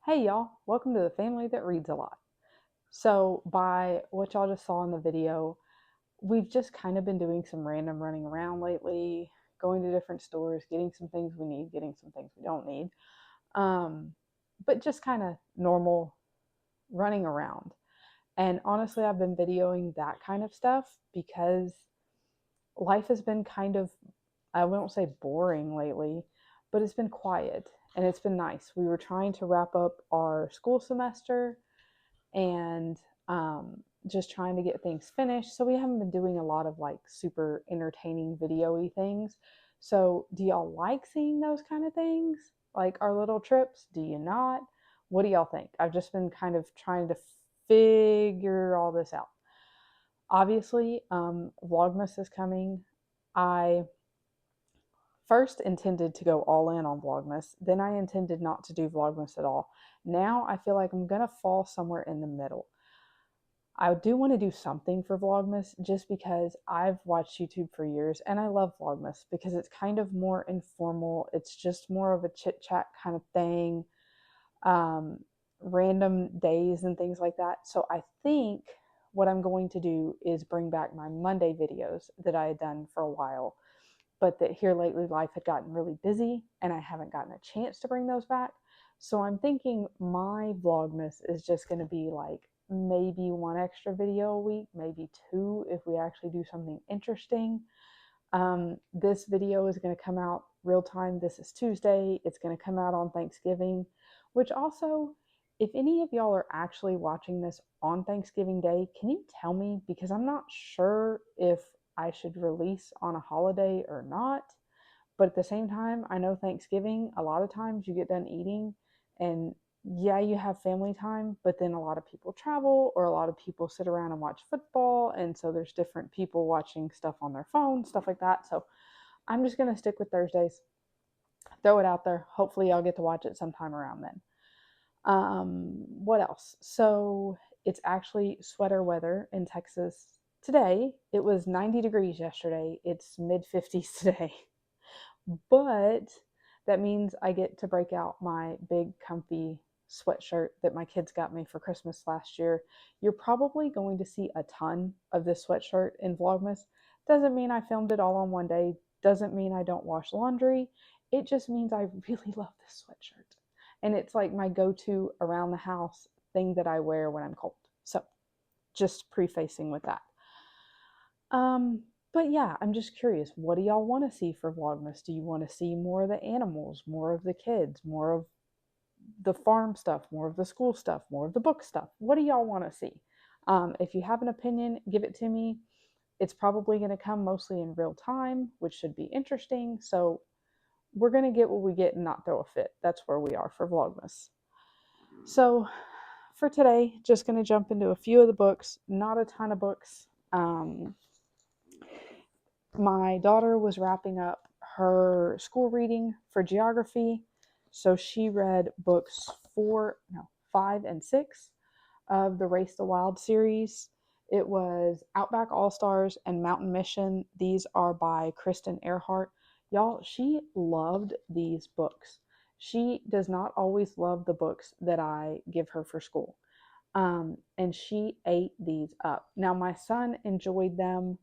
Hey y'all, welcome to the family that reads a lot. So by what y'all just saw in the video, we've just kind of been doing some random running around lately, going to different stores, getting some things we need, getting some things we don't need, but just kind of normal running around. And honestly, I've been videoing that kind of stuff because life has been kind of, I won't say boring lately, but it's been quiet and it's been nice. We were trying to wrap up our school semester and just trying to get things finished. So we haven't been doing a lot of like super entertaining video-y things. So do y'all like seeing those kind of things? Like our little trips? Do you not? What do y'all think? I've just been kind of trying to figure all this out. Obviously, Vlogmas is coming. I first intended to go all in on Vlogmas. Then I intended not to do Vlogmas at all. Now I feel like I'm going to fall somewhere in the middle. I do want to do something for Vlogmas just because I've watched YouTube for years and I love Vlogmas because it's kind of more informal. It's just more of a chit chat kind of thing, random days and things like that. So I think what I'm going to do is bring back my Monday videos that I had done for a while, but that here lately life had gotten really busy and I haven't gotten a chance to bring those back. So I'm thinking my Vlogmas is just going to be like maybe one extra video a week, maybe two if we actually do something interesting. This video is going to come out real time. This is Tuesday. It's going to come out on Thanksgiving, which also, if any of y'all are actually watching this on Thanksgiving Day, can you tell me? Because I'm not sure if I should release on a holiday or not. But at the same time, I know Thanksgiving, a lot of times you get done eating and yeah, you have family time, but then a lot of people travel or a lot of people sit around and watch football. And so there's different people watching stuff on their phone, stuff like that. So I'm just going to stick with Thursdays, throw it out there. Hopefully I'll get to watch it sometime around then. What else? So it's actually sweater weather in Texas today. It was 90 degrees yesterday. It's mid 50s today. But that means I get to break out my big comfy sweatshirt that my kids got me for Christmas last year. You're probably going to see a ton of this sweatshirt in Vlogmas. Doesn't mean I filmed it all on one day. Doesn't mean I don't wash laundry. It just means I really love this sweatshirt. And it's like my go-to around the house thing that I wear when I'm cold. So just prefacing with that. But yeah, I'm just curious, what do y'all want to see for Vlogmas? Do you want to see more of the animals, more of the kids, more of the farm stuff, more of the school stuff, more of the book stuff? What do y'all want to see? If you have an opinion, give it to me. It's probably going to come mostly in real time, which should be interesting. So we're going to get what we get and not throw a fit. That's where we are for Vlogmas. So for today, just going to jump into a few of the books, not a ton of books. My daughter was wrapping up her school reading for geography, so she read books 5 and 6 of the Race the Wild series. It was Outback All-Stars and Mountain Mission. These are by Kristin Earhart. Y'all, she loved these books. She does not always love the books that I give her for school. And she ate these up. Now, my son enjoyed them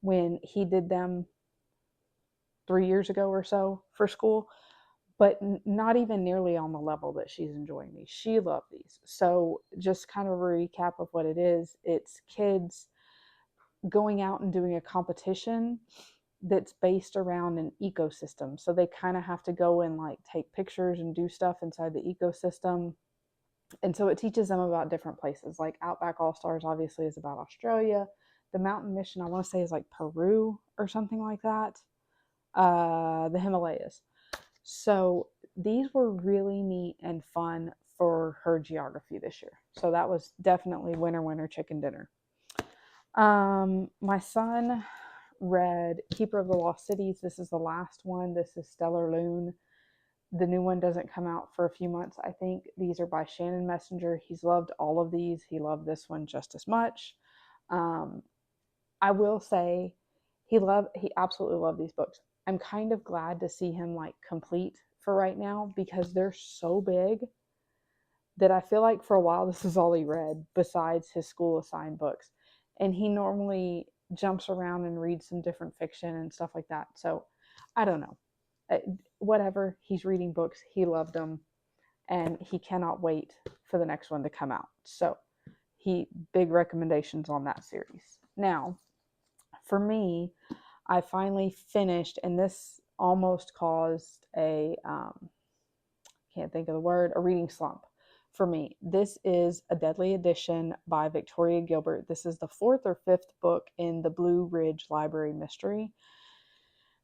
when he did them 3 years ago or so for school, but not even nearly on the level that she's enjoying these. She loved these. So, just kind of a recap of what it is, it's kids going out and doing a competition that's based around an ecosystem. So, they kind of have to go and like take pictures and do stuff inside the ecosystem. And so it teaches them about different places. Like Outback All Stars obviously is about Australia. The Mountain Mission, I want to say, is like Peru or something like that. The Himalayas. So these were really neat and fun for her geography this year. So that was definitely winner chicken dinner. My son read Keeper of the Lost Cities. This is the last one. This is Stellarlune. The new one doesn't come out for a few months, I think. These are by Shannon Messenger. He's loved all of these. He loved this one just as much. I will say he absolutely loved these books. I'm kind of glad to see him like complete for right now because they're so big that I feel like for a while this is all he read besides his school assigned books. And he normally jumps around and reads some different fiction and stuff like that. So I don't know. Whatever, he's reading books. He loved them and he cannot wait for the next one to come out. So big recommendations on that series. Now, for me, I finally finished, and this almost caused a can't think of the word, a reading slump for me. This is A Deadly Edition by Victoria Gilbert. This is the 4th or 5th book in the Blue Ridge Library mystery.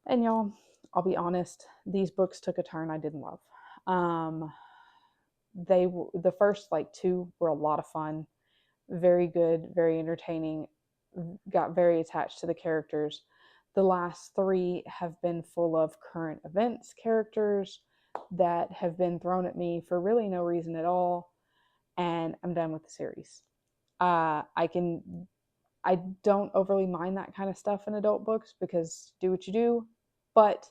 And y'all, I'll be honest, these books took a turn I didn't love. The first like 2 were a lot of fun, very good, very entertaining, got very attached to the characters. The last 3 have been full of current events characters that have been thrown at me for really no reason at all, and I'm done with the series. I don't overly mind that kind of stuff in adult books because do what you do, but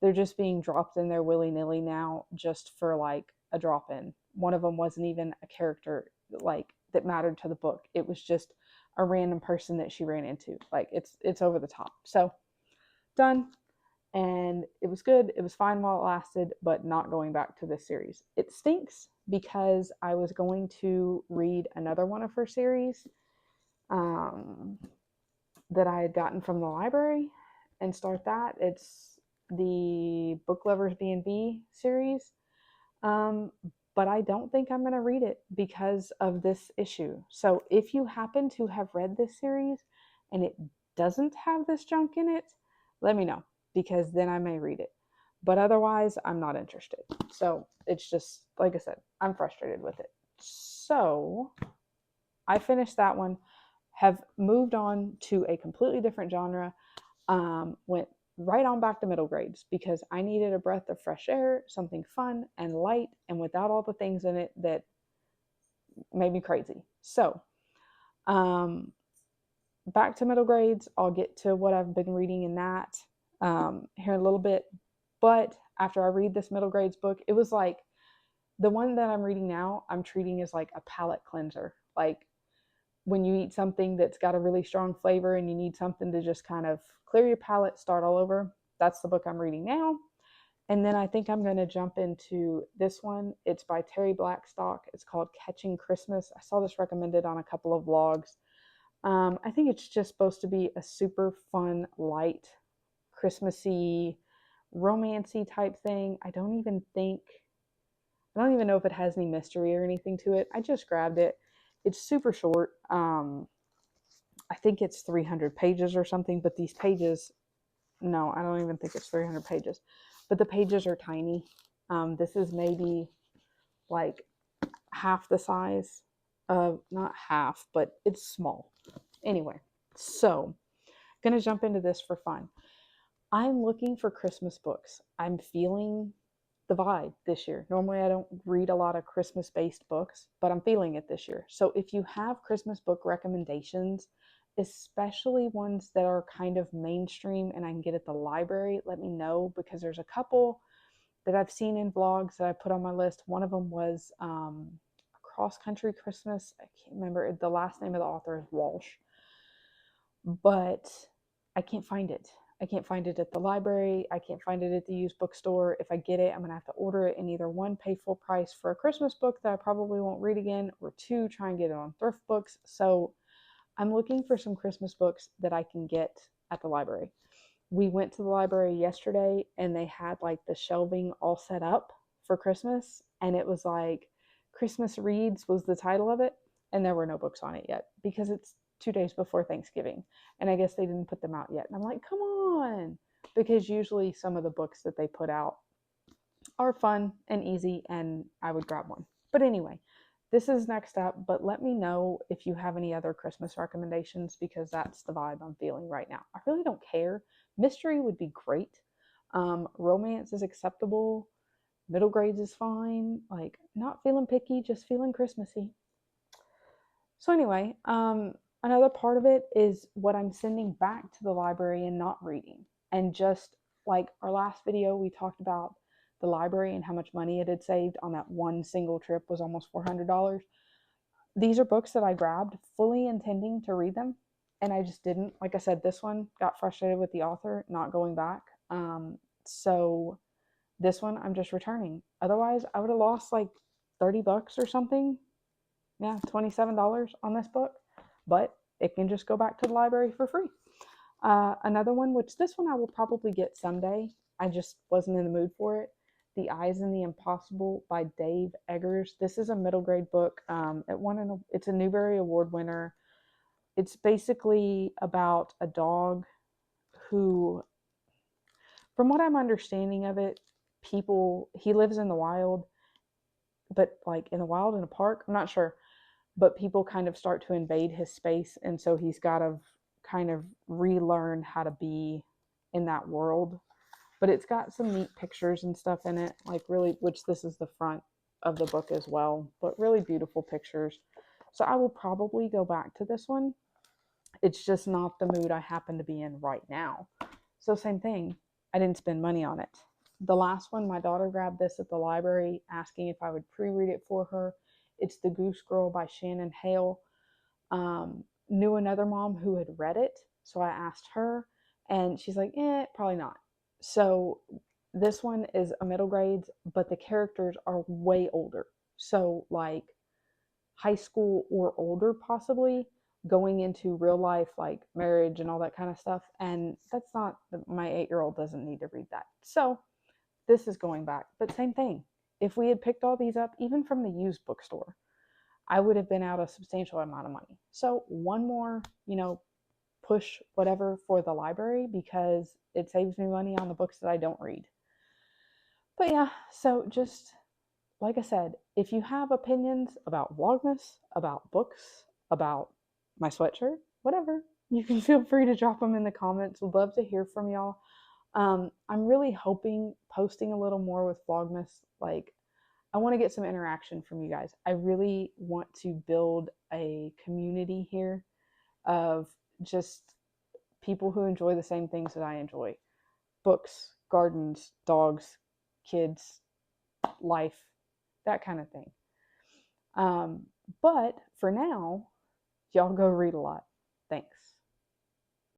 they're just being dropped in there willy-nilly now just for like a drop-in. One of them wasn't even a character like that mattered to the book. It was just a random person that she ran into. Like it's over the top. So done. And it was good. It was fine while it lasted, but not going back to this series. It stinks because I was going to read another one of her series that I had gotten from the library and start that. It's the Book Lovers B&B series. But I don't think I'm going to read it because of this issue. So if you happen to have read this series and it doesn't have this junk in it, let me know because then I may read it. But otherwise, I'm not interested. So it's just, like I said, I'm frustrated with it. So I finished that one, have moved on to a completely different genre, went right on back to middle grades because I needed a breath of fresh air, something fun and light and without all the things in it that made me crazy. So, back to middle grades. I'll get to what I've been reading in that here in a little bit. But after I read this middle grades book, it was like the one that I'm reading now, I'm treating as like a palate cleanser. Like when you eat something that's got a really strong flavor and you need something to just kind of clear your palate, start all over. That's the book I'm reading now. And then I think I'm going to jump into this one. It's by Terri Blackstock. It's called Catching Christmas. I saw this recommended on a couple of vlogs. I think it's just supposed to be a super fun, light, Christmassy, romancy type thing. I don't even know if it has any mystery or anything to it. I just grabbed it. It's super short. I think it's 300 pages or something, but these pages, no, I don't even think it's 300 pages, but the pages are tiny. This is maybe like half the size of, not half, but it's small. Anyway, so gonna jump into this for fun. I'm looking for Christmas books. I'm feeling the vibe this year. Normally I don't read a lot of Christmas based books, but I'm feeling it this year. So if you have Christmas book recommendations, especially ones that are kind of mainstream and I can get at the library, let me know because there's a couple that I've seen in vlogs that I put on my list. One of them was A Cross Country Christmas. I can't remember. The last name of the author is Walsh. But I can't find it. I can't find it at the library. I can't find it at the used bookstore. If I get it, I'm going to have to order it and either one, pay full price for a Christmas book that I probably won't read again, or two, try and get it on thrift books. So I'm looking for some Christmas books that I can get at the library. We went to the library yesterday and they had like the shelving all set up for Christmas. And it was like Christmas Reads was the title of it. And there were no books on it yet because it's 2 days before Thanksgiving. And I guess they didn't put them out yet. And I'm like, come on. Because usually some of the books that they put out are fun and easy and I would grab one. But anyway, this is next up, but let me know if you have any other Christmas recommendations because that's the vibe I'm feeling right now. I really don't care. Mystery would be great. Romance is acceptable. Middle grades is fine. Like, not feeling picky, just feeling Christmassy. So anyway, another part of it is what I'm sending back to the library and not reading. And just like our last video, we talked about the library and how much money it had saved on that one single trip was almost $400. These are books that I grabbed fully intending to read them, and I just didn't. Like I said, this one got frustrated with the author not going back. So this one I'm just returning. Otherwise, I would have lost like $30 or something. Yeah, $27 on this book, but it can just go back to the library for free. Another one, which this one I will probably get someday. I just wasn't in the mood for it. The Eyes in the Impossible by Dave Eggers. This is a middle grade book. It's a Newbery Award winner. It's basically about a dog who, from what I'm understanding of it, he lives in the wild, but like in the wild in a park. I'm not sure, but people kind of start to invade his space, and so he's got to kind of relearn how to be in that world. But it's got some neat pictures and stuff in it, like really, which this is the front of the book as well, but really beautiful pictures. So I will probably go back to this one. It's just not the mood I happen to be in right now. So same thing, I didn't spend money on it. The last one, my daughter grabbed this at the library, asking if I would pre-read it for her. It's The Goose Girl by Shannon Hale. Knew another mom who had read it, so I asked her, and she's like, probably not. So this one is a middle grades, but the characters are way older. So like high school or older, possibly going into real life, like marriage and all that kind of stuff. And that's not, my 8-year-old doesn't need to read that. So this is going back, but same thing. If we had picked all these up, even from the used bookstore, I would have been out a substantial amount of money. So one more, push whatever for the library because it saves me money on the books that I don't read. But yeah, so just like I said, if you have opinions about Vlogmas, about books, about my sweatshirt, whatever, you can feel free to drop them in the comments. Would love to hear from y'all. I'm really hoping posting a little more with Vlogmas. Like, I want to get some interaction from you guys. I really want to build a community here of just people who enjoy the same things that I enjoy. Books, gardens, dogs, kids, life, that kind of thing. But for now, y'all go read a lot.